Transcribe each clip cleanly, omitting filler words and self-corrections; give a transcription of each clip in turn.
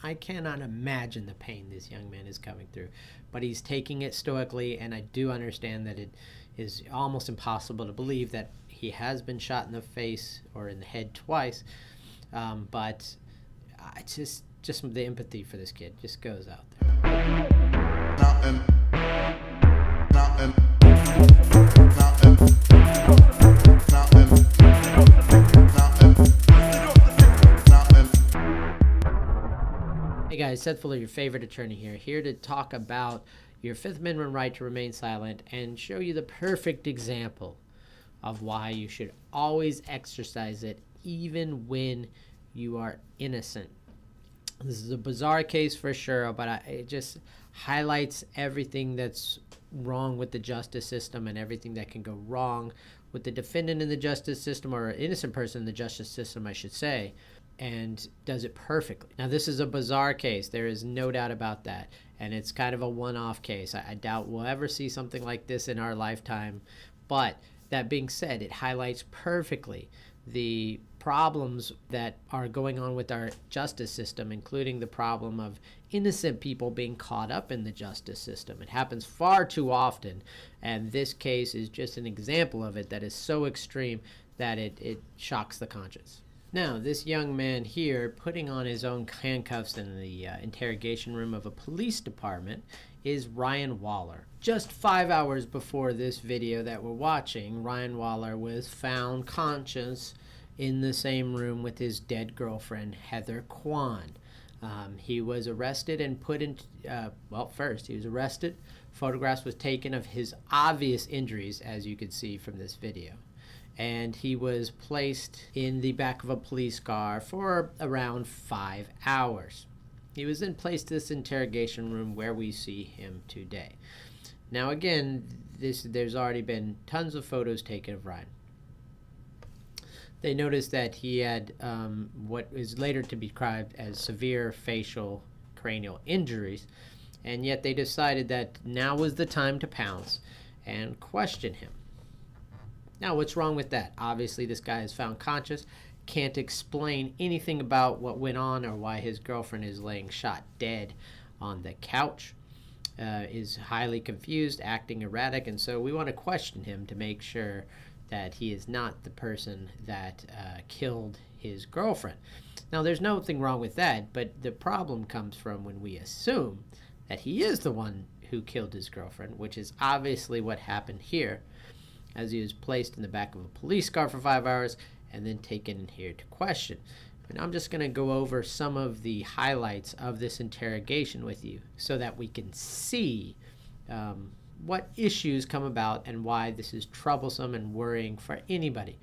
I cannot imagine the pain this young man is going through, but he's taking it stoically, and I do understand that it is almost impossible to believe that he has been shot in the face or in the head twice, but just the empathy for this kid just goes out there. Hey guys, Seth Fuller, your favorite attorney here to talk about your Fifth Amendment right to remain silent and show you the perfect example of why you should always exercise it even when you are innocent. This is a bizarre case for sure, but it just highlights everything that's wrong with the justice system and everything that can go wrong with the defendant in the justice system, or an innocent person in the justice system, I should say, and does it perfectly. Now, this is a bizarre case. There is no doubt about that. And it's kind of a one-off case. I doubt we'll ever see something like this in our lifetime. But that being said, it highlights perfectly the problems that are going on with our justice system, including the problem of innocent people being caught up in the justice system. It happens far too often, and this case is just an example of it that is so extreme that it shocks the conscience. Now, this young man here putting on his own handcuffs in the interrogation room of a police department is Ryan Waller. Just 5 hours before this video that we're watching, Ryan Waller was found conscious in the same room with his dead girlfriend, Heather Kwan. He was arrested and put in, first he was arrested. Photographs was taken of his obvious injuries, as you can see from this video. And he was placed in the back of a police car for around 5 hours. He was then placed in this interrogation room where we see him today. Now again, there's already been tons of photos taken of Ryan. They noticed that he had what is later to be described as severe facial cranial injuries, and yet they decided that now was the time to pounce and question him. Now, what's wrong with that? Obviously, this guy is found conscious, can't explain anything about what went on or why his girlfriend is laying shot dead on the couch, is highly confused, acting erratic, and so we want to question him to make sure that he is not the person that killed his girlfriend. Now, there's nothing wrong with that, but the problem comes from when we assume that he is the one who killed his girlfriend, which is obviously what happened here, as he was placed in the back of a police car for 5 hours and then taken in here to question. And I'm just going to go over some of the highlights of this interrogation with you so that we can see what issues come about and why this is troublesome and worrying for anybody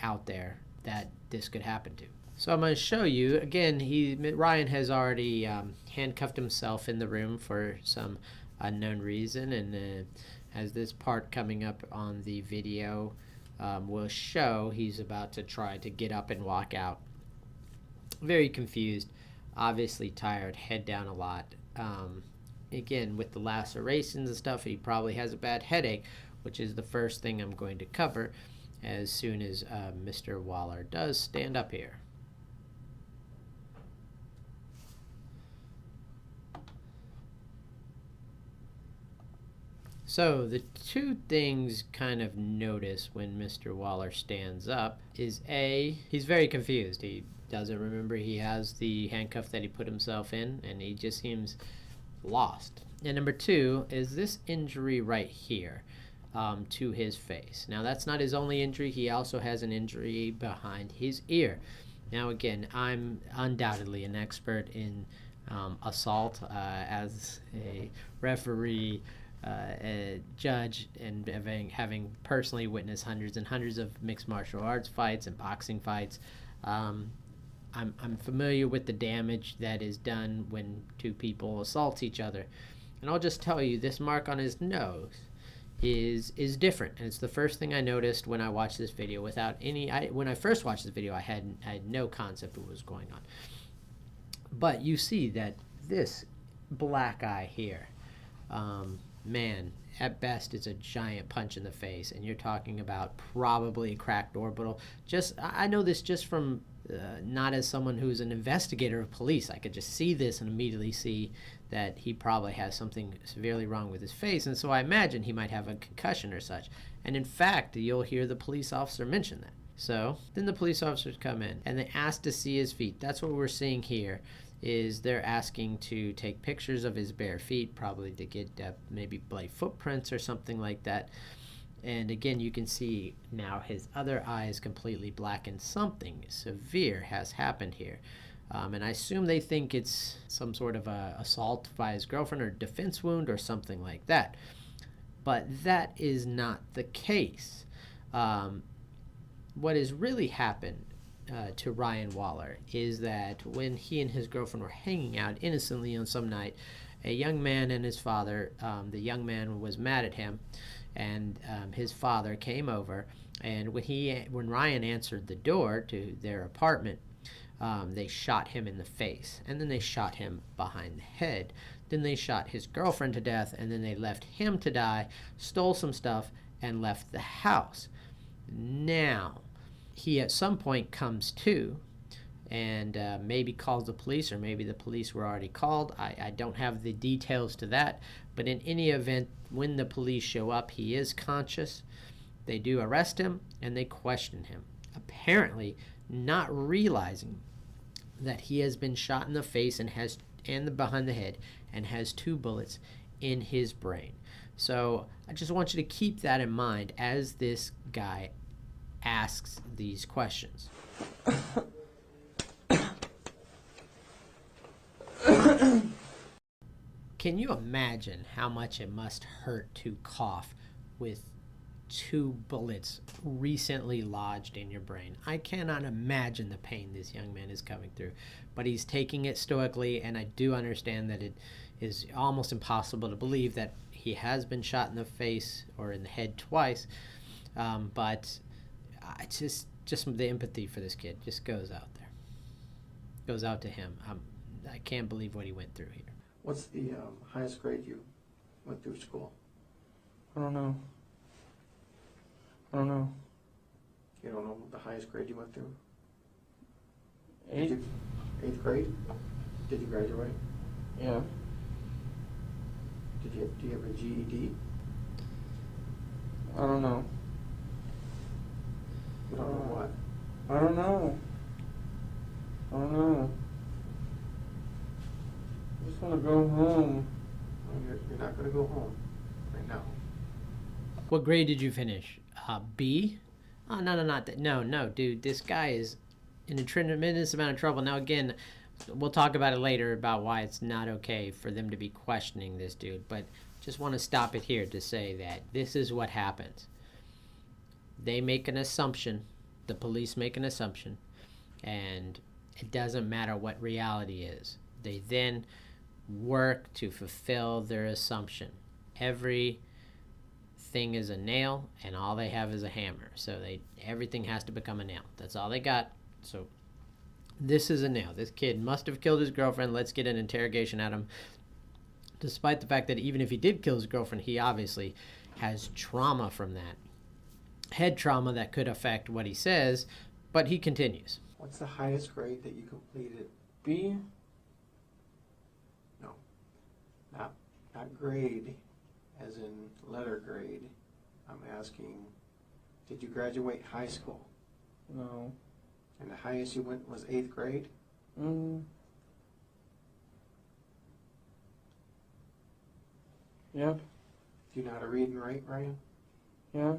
out there that this could happen to. So I'm going to show you, again, Ryan has already handcuffed himself in the room for some unknown reason, and as this part coming up on the video will show, he's about to try to get up and walk out. Very confused, obviously tired, head down a lot. Again, with the lacerations and stuff, he probably has a bad headache, which is the first thing I'm going to cover as soon as Mr. Waller does stand up here. So the two things kind of notice when Mr. Waller stands up is A, he's very confused. He doesn't remember he has the handcuff that he put himself in, and he just seems lost. And number two is this injury right here to his face. Now, that's not his only injury. He also has an injury behind his ear. Now, again, I'm undoubtedly an expert in assault as a referee, a judge, and having personally witnessed hundreds and hundreds of mixed martial arts fights and boxing fights. I'm familiar with the damage that is done when two people assault each other. And I'll just tell you, this mark on his nose is different. And it's the first thing I noticed when I watched this video. When I first watched this video, I had no concept of what was going on. But you see that this black eye here, man, at best it's a giant punch in the face, and you're talking about probably a cracked orbital. I know this just from not as someone who's an investigator of police. I could just see this and immediately see that he probably has something severely wrong with his face, and so I imagine he might have a concussion or such. And in fact, you'll hear the police officer mention that. So then the police officers come in and they ask to see his feet. That's what we're seeing here, is they're asking to take pictures of his bare feet, probably to get maybe bloody footprints or something like that. And again, you can see now his other eye is completely black, and something severe has happened here. And I assume they think it's some sort of a assault by his girlfriend or defense wound or something like that. But that is not the case. What has really happened to Ryan Waller is that when he and his girlfriend were hanging out innocently on some night, a young man and his father, the young man was mad at him, and his father came over, and when Ryan answered the door to their apartment, they shot him in the face, and then they shot him behind the head. Then they shot his girlfriend to death, and then they left him to die, stole some stuff, and left the house. Now, he at some point comes to, and maybe calls the police, or maybe the police were already called. I don't have the details to that, but in any event, when the police show up, he is conscious. They do arrest him, and they question him, apparently not realizing that he has been shot in the face and behind the head, and has 2 bullets in his brain. So I just want you to keep that in mind as this guy asks these questions. Can you imagine how much it must hurt to cough with 2 bullets recently lodged in your brain? I cannot imagine the pain this young man is coming through, but he's taking it stoically, and I do understand that it is almost impossible to believe that he has been shot in the face or in the head twice, but just the empathy for this kid just goes out there. Goes out to him. I can't believe what he went through here. What's the highest grade you went through school? I don't know. I don't know. You don't know the highest grade you went through? 8th? 8th grade? Did you graduate? Yeah. Do you have a GED? I don't know. You don't know what? I don't know. I don't know. I just want to go home. Well, you're not going to go home right now. What grade did you finish? B? Oh, no, not that. No, dude. This guy is in a tremendous amount of trouble. Now, again, we'll talk about it later about why it's not okay for them to be questioning this dude. But just want to stop it here to say that this is what happens. They make an assumption. The police make an assumption. And it doesn't matter what reality is. They then work to fulfill their assumption. Everything is a nail, and all they have is a hammer. So everything has to become a nail. That's all they got. So this is a nail. This kid must have killed his girlfriend. Let's get an interrogation at him. Despite the fact that even if he did kill his girlfriend, he obviously has trauma from that. Head trauma that could affect what he says, but he continues. What's the highest grade that you completed? B? No. Not grade, as in letter grade. I'm asking, did you graduate high school? No. And the highest you went was 8th grade? Yep. Do you know how to read and write, Ryan? Yeah.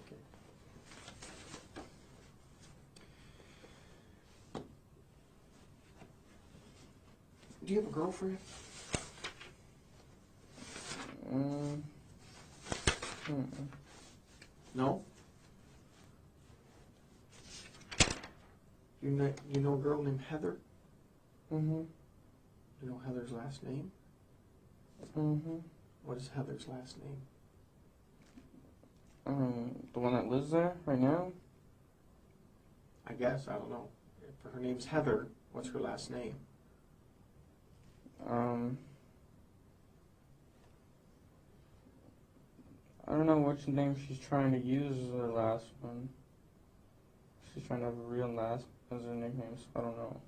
Okay. Okay. Do you have a girlfriend? No? You know a girl named Heather? Mm-hmm. You know Heather's last name? Mm-hmm. What is Heather's last name? The one that lives there right now? I guess, I don't know. If her name's Heather, what's her last name? I don't know which name she's trying to use as her last one. She's trying to have a real last as her nickname, so I don't know.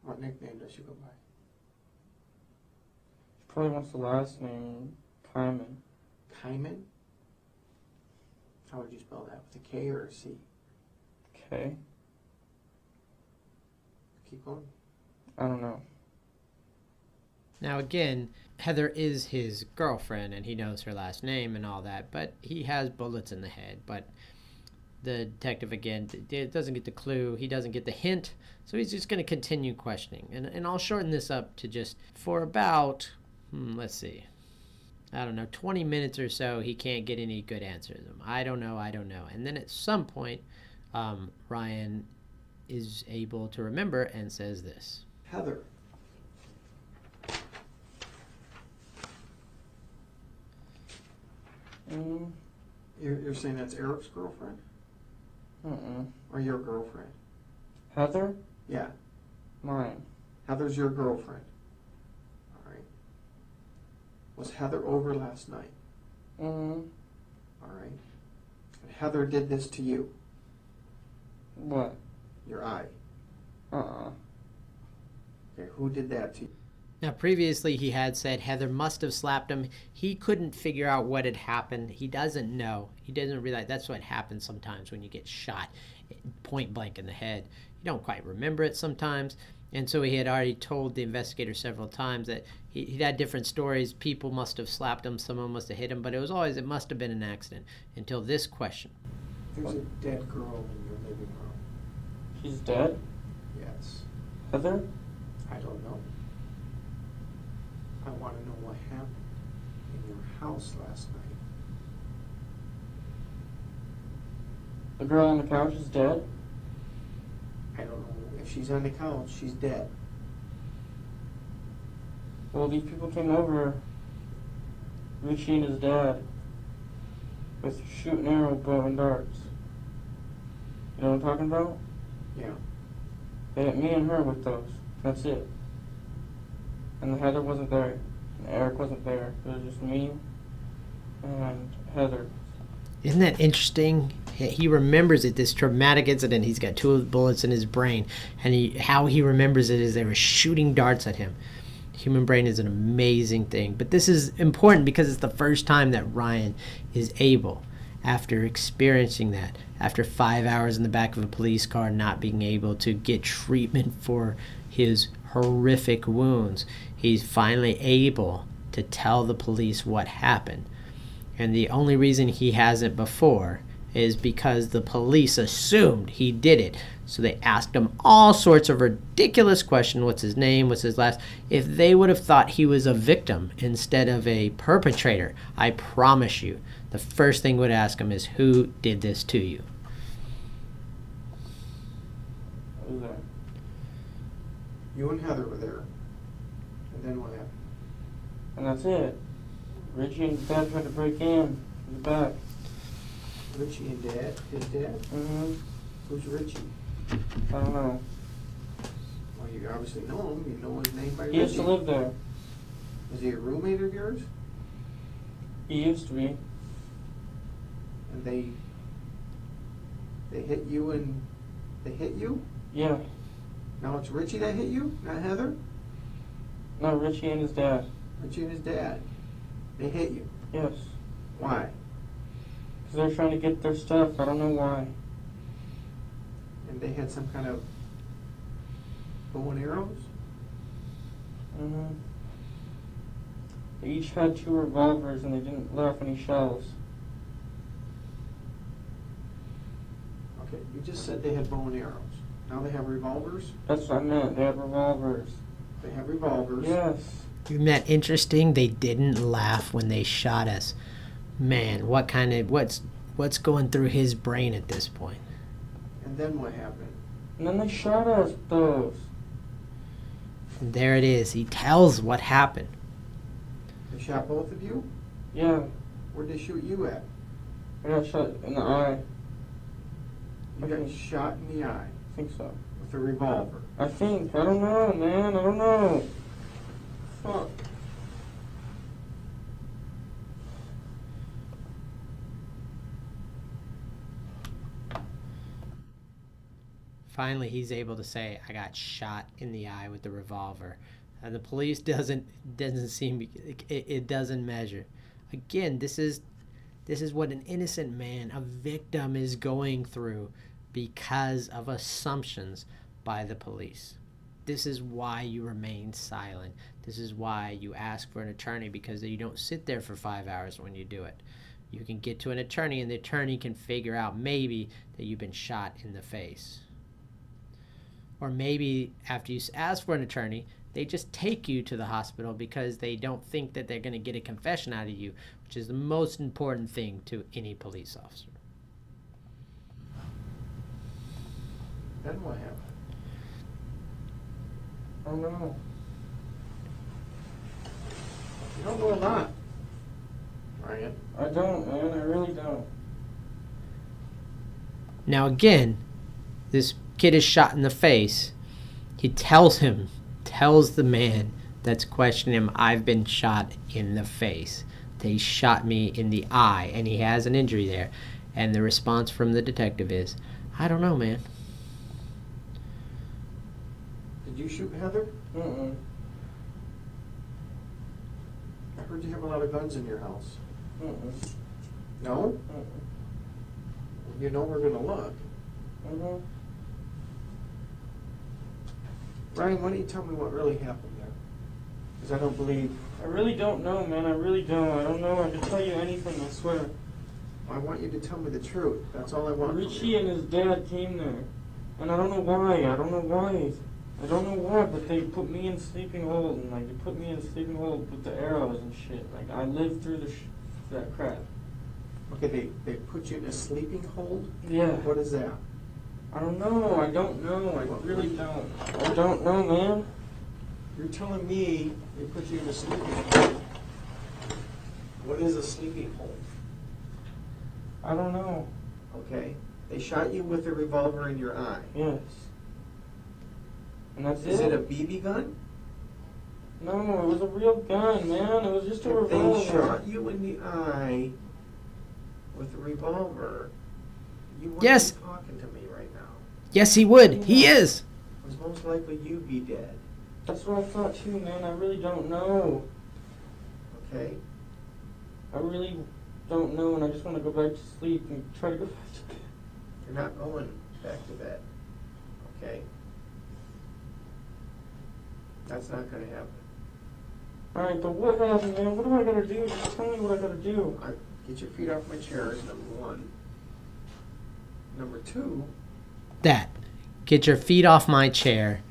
What nickname does she go by? She probably wants the last name, Kyman. Kyman? How would you spell that? With a K or a C? K? Keep going. I don't know. Now, again, Heather is his girlfriend, and he knows her last name and all that, but he has bullets in the head. But the detective, again, doesn't get the clue. He doesn't get the hint, so he's just going to continue questioning. And I'll shorten this up to just for about, let's see, I don't know, 20 minutes or so, he can't get any good answers. I don't know. And then at some point, Ryan is able to remember and says this. Heather. You're saying that's Eric's girlfriend? Or your girlfriend? Heather? Yeah. Mine. Heather's your girlfriend. All right. Was Heather over last night? All right. And Heather did this to you. What? Your eye. Uh-uh. Okay, who did that to you? Now, previously he had said Heather must have slapped him. He couldn't figure out what had happened. He doesn't know. He doesn't realize that's what happens sometimes when you get shot point blank in the head. You don't quite remember it sometimes. And so he had already told the investigator several times that he'd had different stories. People must have slapped him. Someone must have hit him. But it was always, it must have been an accident until this question. There's a dead girl in your living room. She's dead? Yes. Heather? I don't know. I want to know what happened in your house last night. The girl on the couch is dead? I don't know. If she's on the couch, she's dead. Well, these people came over, Richie and his dad, with shooting arrow, bow, and darts. You know what I'm talking about? Yeah. They hit me and her with those. That's it. And Heather wasn't there. And Eric wasn't there. It was just me and Heather. Isn't that interesting? He remembers it, this traumatic incident. He's got 2 bullets in his brain. And how he remembers it is they were shooting darts at him. Human brain is an amazing thing. But this is important because it's the first time that Ryan is able, after experiencing that, after 5 hours in the back of a police car, not being able to get treatment for his horrific wounds, he's finally able to tell the police what happened. And the only reason he hasn't before is because the police assumed he did it. So they asked him all sorts of ridiculous questions. What's his name? What's his last? If they would have thought he was a victim instead of a perpetrator, I promise you, the first thing would ask him is, who did this to you? What was that? You and Heather were there. And then what happened? And that's it. Richie and his dad tried to break in the back. Richie and Dad? His dad? Who's Richie? I don't know. Well, you obviously know him. You know his name by Richie. He used to live there. Is he a roommate of yours? He used to be. And they hit you and they hit you? Yeah. Now it's Richie that hit you, not Heather? No, Richie and his dad. Richie and his dad. They hit you. Yes. Why? Because they're trying to get their stuff. I don't know why. And they had some kind of bow and arrows? They each had 2 revolvers and they didn't let off any shells. Okay, you just said they had bow and arrows. Now they have revolvers? That's what I meant. They had revolvers. They have revolvers. Yes. Isn't that interesting? They didn't laugh when they shot us. Man, what's going through his brain at this point? And then what happened? And then they shot us with those. And there it is. He tells what happened. They shot both of you? Yeah. Where'd they shoot you at? I got shot in the eye. You got shot in the eye I think so. with a revolver. I think. I don't know, man. I don't know. Fuck. finally he's able to say, I got shot in the eye with the revolver. And the police doesn't seem, it doesn't measure. Again, this is what an innocent man, a victim, is going through because of assumptions by the police. This is why you remain silent. This is why you ask for an attorney, because you don't sit there for 5 hours when you do it. You can get to an attorney, and the attorney can figure out maybe that you've been shot in the face. Or maybe after you ask for an attorney, they just take you to the hospital because they don't think that they're going to get a confession out of you, which is the most important thing to any police officer. Then what happened? I don't know. You don't know a lot, Ryan. I don't, man. I really don't. Now again, this kid is shot in the face. He tells the man that's questioning him, I've been shot in the face. They shot me in the eye, and he has an injury there. And the response from the detective is, I don't know, man. Did you shoot Heather? Mm-mm. I heard you have a lot of guns in your house. Mm-mm. No? Mm-mm. You know we're gonna look. Mm-hmm. Ryan, why don't you tell me what really happened there? Because I don't believe. I really don't know, man. I really don't. I don't know. I can tell you anything, I swear. I want you to tell me the truth. That's all I want. from Richie you. and his dad came there. And I don't know why. I don't know why, but they put me in sleeping hold, and they put me in sleeping hold with the arrows and shit. Like, I lived through that crap. Okay, they put you in a sleeping hold? Yeah. What is that? I don't know. I really don't. I don't know, man. You're telling me they put you in a sleeping hold. What is a sleeping hold? I don't know. Okay. They shot you with a revolver in your eye. Yes. And that's Is it a BB gun? No, it was a real gun, man. It was just a If they revolver. shot you in the eye with a revolver, you wouldn't Yes. be talking to me right now. Yes, he would. He is. It was most likely you'd be dead. That's what I thought too, man. I really don't know. Okay? I really don't know, and I just want to go back to sleep and try to go back to bed. You're not going back to bed. Okay? That's not going to happen. Alright, but what happened, man? What do I gotta do? Just tell me what I gotta do. Get your feet off my chair is number one. Number two. That. Get your feet off my chair.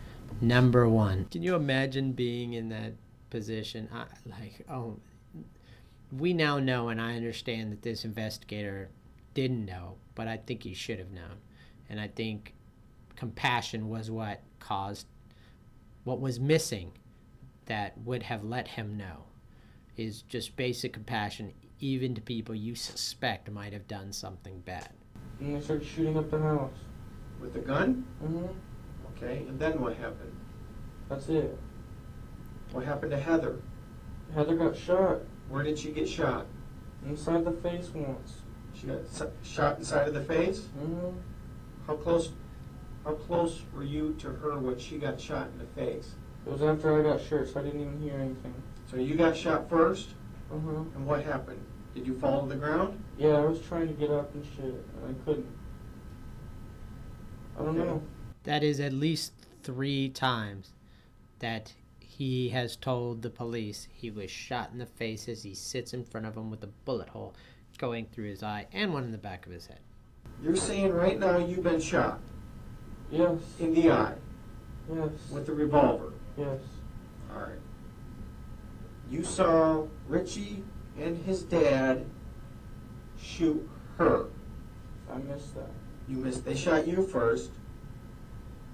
Number one. Can you imagine being in that position? We now know, and I understand that this investigator didn't know, but I think he should have known. And I think compassion was what was missing that would have let him know, is just basic compassion, even to people you suspect might have done something bad. And they started shooting up the house. With the gun? Mm-hmm. Okay, and then what happened? That's it. What happened to Heather? Heather got shot. Where did she get shot? Inside the face once. She got shot inside of the face? Mm-hmm. How close were you to her when she got shot in the face? It was after I got shot, so I didn't even hear anything. So you got shot first, Uh-huh. and what happened? Did you fall to the ground? Yeah, I was trying to get up and shit, and I couldn't. I don't Okay. know. That is at least 3 times that he has told the police he was shot in the face as he sits in front of him with a bullet hole going through his eye and one in the back of his head. You're saying right now you've been shot Yes. in the eye Yes. with a revolver. Yes. All right. You saw Richie and his dad shoot her. I missed that. You missed. They shot you first.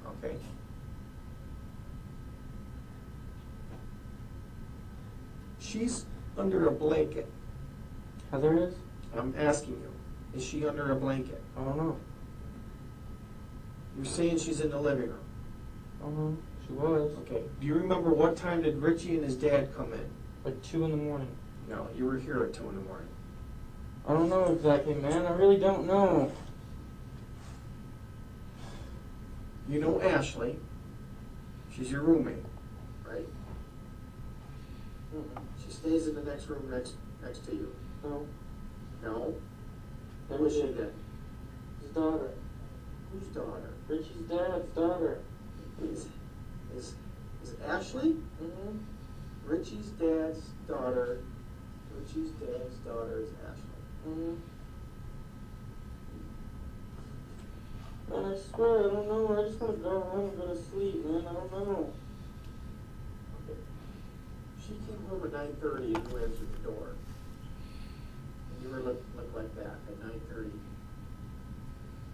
Okay. She's under a blanket. Heather is? I'm asking you. Is she under a blanket? I don't know. You're saying she's in the living room. Uh-huh. She was. Okay. Do you remember what time did Richie and his dad come in? Like 2 in the morning. No, you were here at 2 in the morning. I don't know exactly, man. I really don't know. You know Ashley. She's your roommate, right? She stays in the next room next to you. No. No? Never Who is she did. then? His daughter. Whose daughter? Richie's dad's daughter. Is Ashley? Mm-hmm. Richie's dad's daughter. Richie's dad's daughter is Ashley. Mm-hmm. Man, I swear, I don't know. I just want to go home and go to sleep, man. I don't know. Okay. She came home at 9:30 and you answered the door. And you were look like that at 9:30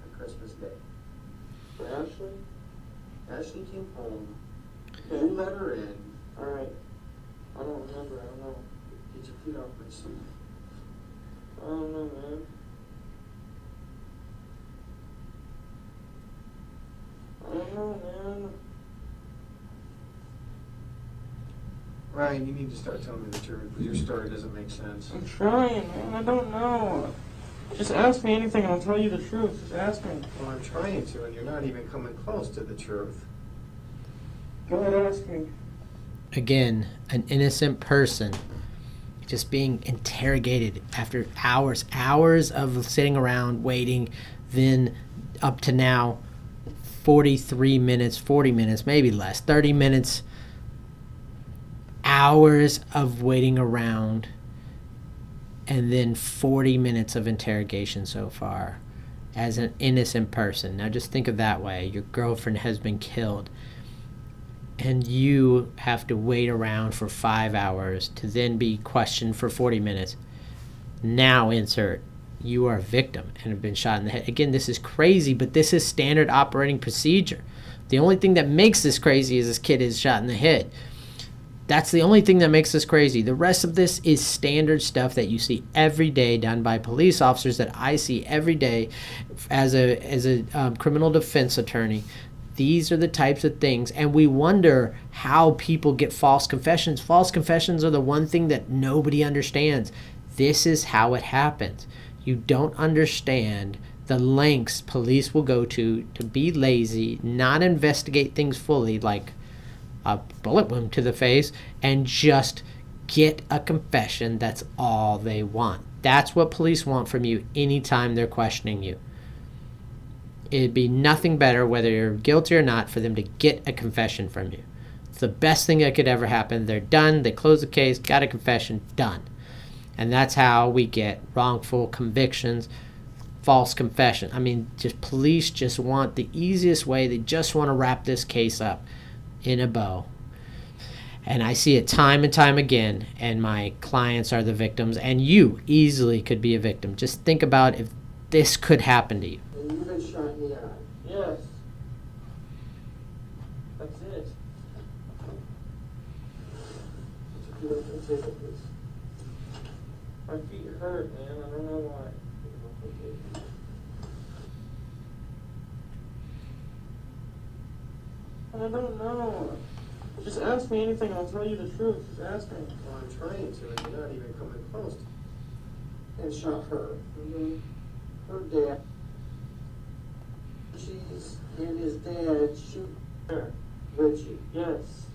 on Christmas Day. Ashley? Ashley came home. Okay. You let her in. Alright. I don't remember. I don't know. Get your feet off my seat. I don't know, man. I don't know, man. Ryan, you need to start telling me the truth because your story doesn't make sense. I'm trying, man. I don't know. Just ask me anything and I'll tell you the truth. Just ask me. Well, I'm trying to, and you're not even coming close to the truth. Go ahead, ask me. Again, an innocent person just being interrogated after hours of sitting around waiting, then up to now 43 minutes, 40 minutes, maybe less, 30 minutes, hours of waiting around, and then 40 minutes of interrogation so far as an innocent person. Now just think of that way. Your girlfriend has been killed, and you have to wait around for 5 hours to then be questioned for 40 minutes. Now insert, you are a victim and have been shot in the head. Again, this is crazy, but this is standard operating procedure. The only thing that makes this crazy is this kid is shot in the head. That's the only thing that makes this crazy. The rest of this is standard stuff that you see every day done by police officers, that I see every day as a criminal defense attorney. These are the types of things, and we wonder how people get false confessions. False confessions are the one thing that nobody understands. This is how it happens. You don't understand the lengths police will go to be lazy, not investigate things fully, like a bullet wound to the face, and just get a confession. That's all they want. That's what police want from you anytime they're questioning you. It'd be nothing better, whether you're guilty or not, for them to get a confession from you. It's the best thing that could ever happen. They're done. They close the case, got a confession, done. And that's how we get wrongful convictions, false confession. I mean, just police just want the easiest way. They just want to wrap this case up in a bow. And I see it time and time again, and my clients are the victims, and you easily could be a victim. Just think about if this could happen to you. And you've been shot in the eye. Yes. That's it. Get your feet off the table, please. My feet hurt, man. I don't know why. I don't know. Just ask me anything and I'll tell you the truth. Just ask me. Well, I'm trying to, and you're not even coming close. And shot her. Mm-hmm. Her dad. She's and his dad shoot There. Richie. Yes.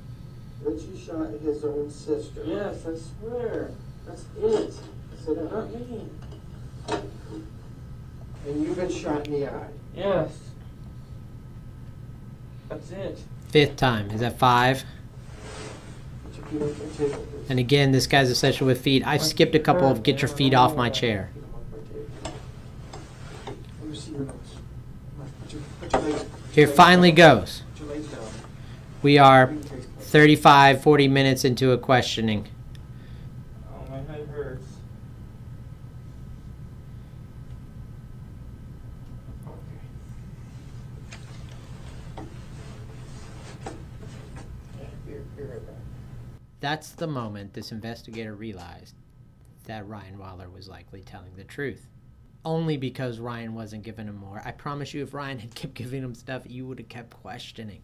Richie shot his own sister. Yes, I swear. That's it. Sit down. Not me. And you've been shot in the eye. Yes. That's it. Fifth time. Is that 5? Get your feet off the table, please. And again, this guy's obsession with feet. I skipped a couple of get your feet off my chair. Get 'em off my table. Let me see your nose. Put your legs. Here finally goes. Put your legs down. We are Bring your face closer. 35, 40 minutes into a questioning. Oh, my head hurts. Be right back. That's the moment this investigator realized that Ryan Waller was likely telling the truth. Only because Ryan wasn't giving him more. I promise you, if Ryan had kept giving him stuff, you would have kept questioning.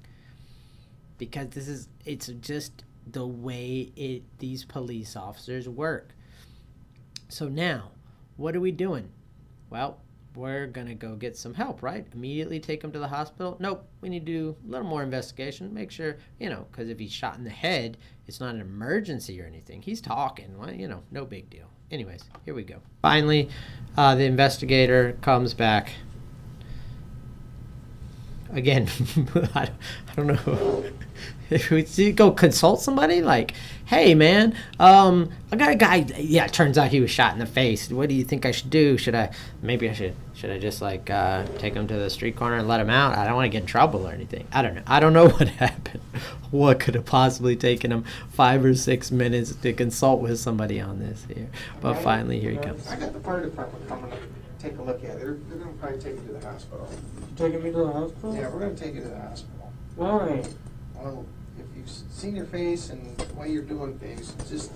Because it's just the way these police officers work. So now, what are we doing? Well, we're gonna go get some help, right? Immediately take him to the hospital? Nope, we need to do a little more investigation, make sure, because if he's shot in the head, it's not an emergency or anything. He's talking, well, no big deal. Anyways, here we go. Finally, the investigator comes back. Again, I don't know. You go consult somebody? Like, hey, man, I got a guy. Yeah, it turns out he was shot in the face. What do you think I should do? Should I just take him to the street corner and let him out? I don't want to get in trouble or anything. I don't know. I don't know what happened. What could have possibly taken him 5 or 6 minutes to consult with somebody on this here? But finally, here he comes. I got the fire department coming to take a look at it. They're gonna probably take you to the hospital. Taking me to the hospital? Yeah, we're gonna take you to the hospital. Why? Well, if you've seen your face and the way you're doing things, it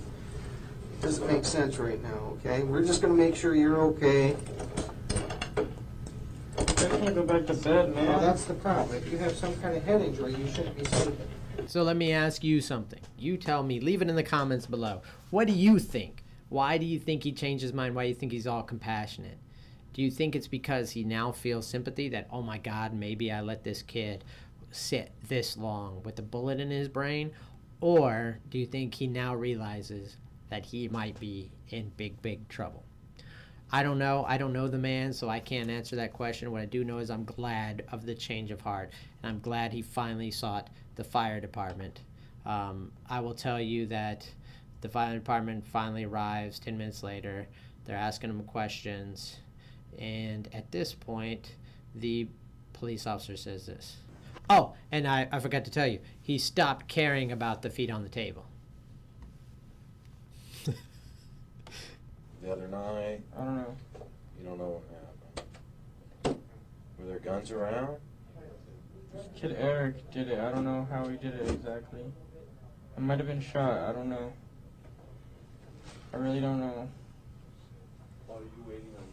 doesn't make sense right now, okay? We're just gonna make sure you're okay. I can't go back to bed, man. Well, that's the problem. If you have some kind of head injury, you shouldn't be sleeping. So let me ask you something. You tell me, leave it in the comments below. What do you think? Why do you think he changed his mind? Why do you think he's all compassionate? Do you think it's because he now feels sympathy that, oh my God, maybe I let this kid sit this long with a bullet in his brain? Or do you think he now realizes that he might be in big, big trouble? I don't know. I don't know the man, so I can't answer that question. What I do know is I'm glad of the change of heart, and I'm glad he finally sought the fire department. I will tell you that the fire department finally arrives 10 minutes later. They're asking him questions. And at this point, the police officer says this. Oh, and I forgot to tell you, he stopped caring about the feet on the table. The other night, I don't know. you don't know what happened. Were there guns around? Kid Eric did it. I don't know how he did it exactly. I might have been shot. I don't know. I really don't know. Are you waiting on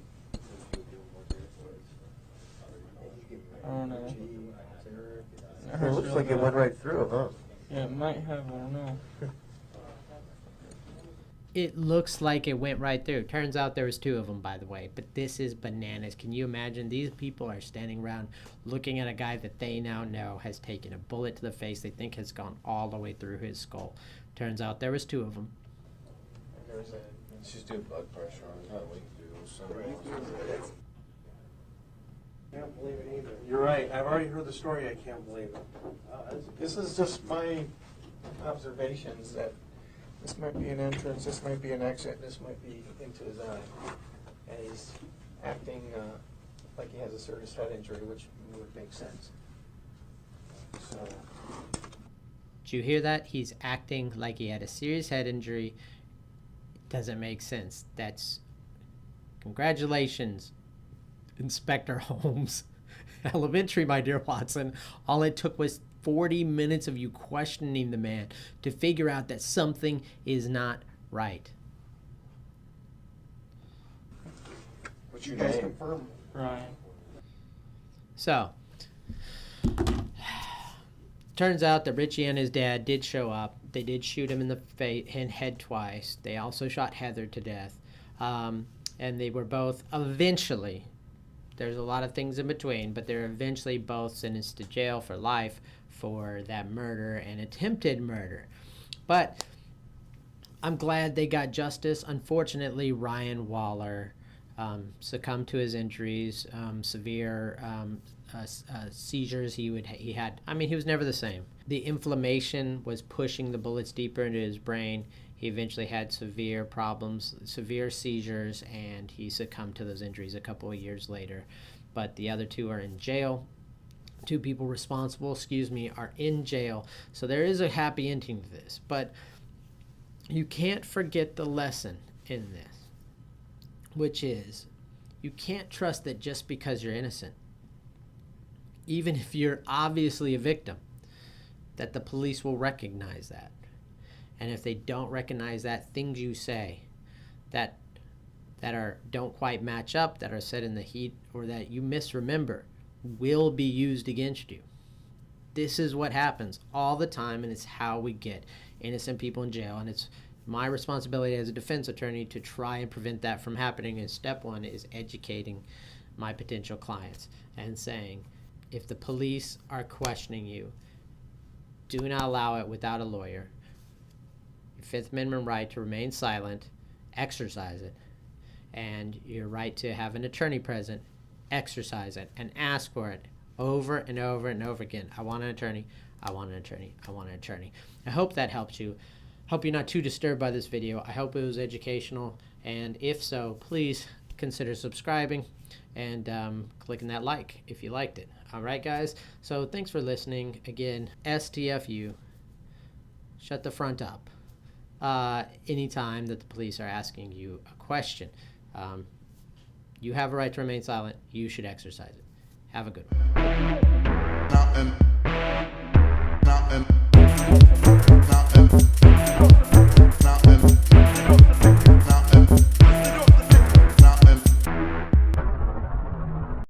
I don't know. It looks like it went right through, huh? Yeah, it might have. I don't know. It looks like it went right through. Turns out there was 2 of them, by the way. But this is bananas. Can you imagine? These people are standing around looking at a guy that they now know has taken a bullet to the face they think has gone all the way through his skull. Turns out there was 2 of them. Let's just do blood pressure on it. Not we can do Can't believe it either. You're right. I've already heard the story. I can't believe it. This is just my observations that this might be an entrance, this might be an exit, this might be into his eye. And he's acting like he has a serious head injury, which would make sense. So, Did you hear that? He's acting like he had a serious head injury. It doesn't make sense. That's... Congratulations, Inspector Holmes. Elementary, my dear Watson. All it took was 40 minutes of you questioning the man to figure out that something is not right. What's you your guys name? confirm. Ryan. So, turns out that Richie and his dad did show up. They did shoot him in the head twice. They also shot Heather to death. And they were both eventually, there's a lot of things in between, but they're eventually both sentenced to jail for life for that murder and attempted murder. But I'm glad they got justice. Unfortunately, Ryan Waller succumbed to his injuries, severe seizures he had. I mean, he was never the same. The inflammation was pushing the bullets deeper into his brain. He eventually had severe problems, severe seizures, and he succumbed to those injuries a couple of years later. But the other 2 are in jail. 2 people responsible, are in jail. So there is a happy ending to this. But you can't forget the lesson in this, which is you can't trust that just because you're innocent, even if you're obviously a victim, that the police will recognize that. And if they don't recognize that, things you say that don't quite match up, that are said in the heat, or that you misremember, will be used against you. This is what happens all the time, and it's how we get innocent people in jail. And it's my responsibility as a defense attorney to try and prevent that from happening. And step 1 is educating my potential clients and saying, if the police are questioning you, do not allow it without a lawyer. Your Fifth Amendment right to remain silent, exercise it. And your right to have an attorney present, exercise it and ask for it over and over and over again. I want an attorney. I want an attorney. I want an attorney. I hope that helps you. Hope you're not too disturbed by this video. I hope it was educational. And if so, please consider subscribing and clicking that like if you liked it. All right, guys. So thanks for listening. Again, STFU. Shut the front up. Anytime that the police are asking you a question. You have a right to remain silent. You should exercise it. Have a good one.